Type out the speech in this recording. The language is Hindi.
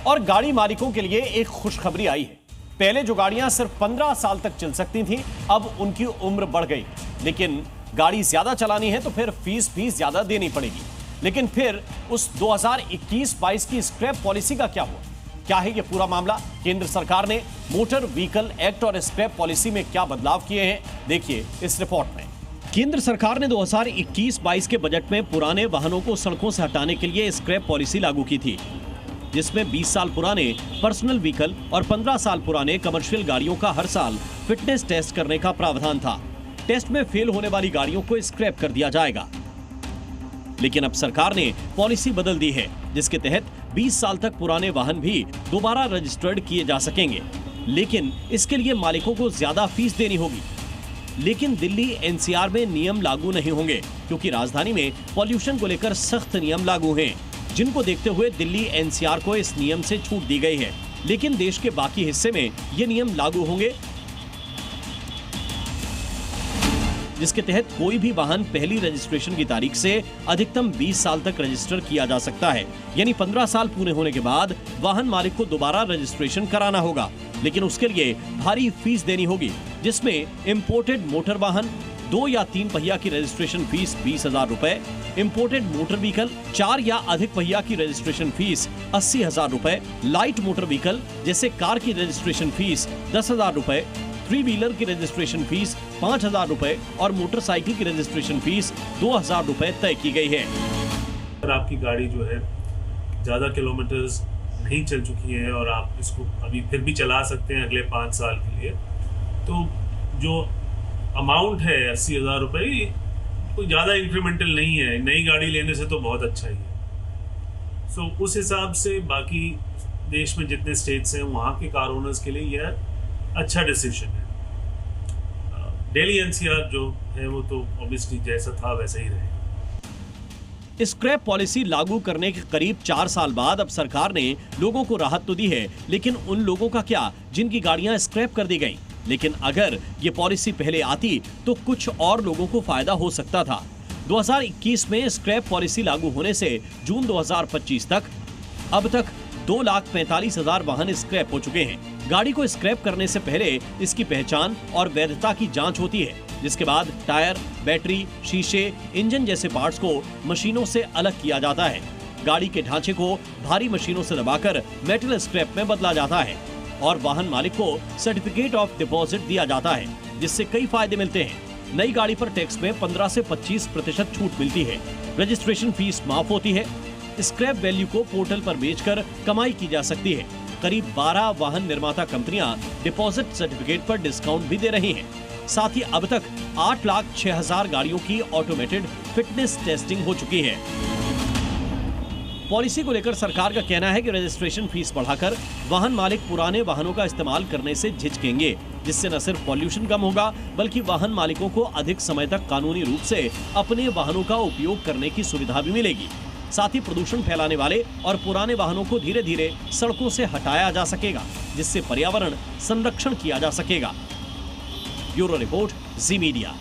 और गाड़ी मालिकों के लिए एक खुशखबरी आई है। पहले जो गाड़ियां सिर्फ 15 साल तक चल सकती थीं, अब उनकी उम्र बढ़ गई। लेकिन गाड़ी ज्यादा चलानी है तो फिर फीस भी ज्यादा देनी पड़ेगी। लेकिन फिर उस 2021-22 की स्क्रैप पॉलिसी का क्या हुआ? क्या है ये पूरा मामला? केंद्र सरकार ने मोटर व्हीकल एक्ट और स्क्रैप पॉलिसी में क्या बदलाव किए हैं, देखिए इस रिपोर्ट में। केंद्र सरकार ने 2021-22 के बजट में पुराने वाहनों को सड़कों से हटाने के लिए स्क्रैप पॉलिसी लागू की थी, जिसमें 20 साल पुराने पर्सनल व्हीकल और 15 साल पुराने कमर्शियल गाड़ियों का हर साल फिटनेस टेस्ट करने का प्रावधान था। टेस्ट में फेल होने वाली गाड़ियों को स्क्रैप कर दिया जाएगा। लेकिन अब सरकार ने पॉलिसी बदल दी है, जिसके तहत 20 साल तक पुराने वाहन भी दोबारा रजिस्टर्ड किए जा सकेंगे। लेकिन इसके लिए मालिकों को ज्यादा फीस देनी होगी। लेकिन दिल्ली एनसीआर में नियम लागू नहीं होंगे, क्योंकि राजधानी में पॉल्यूशन को लेकर सख्त नियम लागू हैं, जिनको देखते हुए दिल्ली एनसीआर को इस नियम से छूट दी गई है। लेकिन देश के बाकी हिस्से में ये नियम लागू होंगे, जिसके तहत कोई भी वाहन पहली रजिस्ट्रेशन की तारीख से अधिकतम 20 साल तक रजिस्टर किया जा सकता है। यानी 15 साल पूरे होने के बाद वाहन मालिक को दोबारा रजिस्ट्रेशन कराना होगा, लेकिन उसके लिए भारी फीस देनी होगी, जिसमें इंपोर्टेड मोटर वाहन 2 या 3 पहिया की रजिस्ट्रेशन फीस 20,000 रुपए, इंपोर्टेड मोटर व्हीकल 4 या अधिक पहिया की रजिस्ट्रेशन फीस 80,000 रुपए, लाइट मोटर व्हीकल जैसे कार की रजिस्ट्रेशन फीस 10,000 रुपए, 3 व्हीलर की रजिस्ट्रेशन फीस 5,000 रुपए और मोटरसाइकिल की रजिस्ट्रेशन फीस 2,000 रुपए तय की गई है। अगर आपकी गाड़ी जो है ज़्यादा किलोमीटर्स नहीं चल चुकी है और आप इसको अभी फिर भी चला सकते हैं अगले 5 साल के लिए, तो जो अमाउंट है 80,000 रुपये कोई ज़्यादा इंक्रीमेंटल नहीं है। नई गाड़ी लेने से तो बहुत अच्छा ही है। सो उस हिसाब से बाकी देश में जितने स्टेट्स हैं वहाँ के कार ओनर्स के लिए यह अच्छा डिसीजन है। दिल्ली एनसीआर जो है वो तो ऑब्वियसली जैसा था वैसा ही रहेगा। स्क्रैप पॉलिसी लागू करने के करीब 4 साल बाद अब सरकार ने लोगों को राहत तो दी है, लेकिन उन लोगों का क्या जिनकी गाड़ियां स्क्रैप कर दी गईं? लेकिन अगर ये पॉलिसी पहले आती तो कुछ और लोगों को फायदा हो सकता था। 2021 में स्क्रैप पॉलिसी लागू होने से जून 2025 तक अब तक 2,45,000 वाहन स्क्रैप हो चुके हैं। गाड़ी को स्क्रैप करने से पहले इसकी पहचान और वैधता की जांच होती है, जिसके बाद टायर, बैटरी, शीशे, इंजन जैसे पार्ट्स को मशीनों से अलग किया जाता है। गाड़ी के ढांचे को भारी मशीनों से दबाकर मेटल स्क्रैप में बदला जाता है और वाहन मालिक को सर्टिफिकेट ऑफ डिपॉजिट दिया जाता है, जिससे कई फायदे मिलते हैं। नई गाड़ी पर टैक्स में 15 से 25% छूट मिलती है। रजिस्ट्रेशन फीस माफ होती है। स्क्रैप वैल्यू को पोर्टल पर बेचकर कमाई की जा सकती है। करीब 12 वाहन निर्माता कंपनियां डिपॉजिट सर्टिफिकेट पर डिस्काउंट भी दे रही हैं। साथ ही अब तक 8,06,000 गाड़ियों की ऑटोमेटेड फिटनेस टेस्टिंग हो चुकी है। पॉलिसी को लेकर सरकार का कहना है कि रजिस्ट्रेशन फीस बढ़ाकर वाहन मालिक पुराने वाहनों का इस्तेमाल करने से झिझकेंगे, जिससे न सिर्फ पॉल्यूशन कम होगा, बल्कि वाहन मालिकों को अधिक समय तक कानूनी रूप से अपने वाहनों का उपयोग करने की सुविधा भी मिलेगी। साथ ही प्रदूषण फैलाने वाले और पुराने वाहनों को धीरे धीरे सड़कों से हटाया जा सकेगा, जिससे पर्यावरण संरक्षण किया जा सकेगा। ब्यूरो रिपोर्ट, जी मीडिया।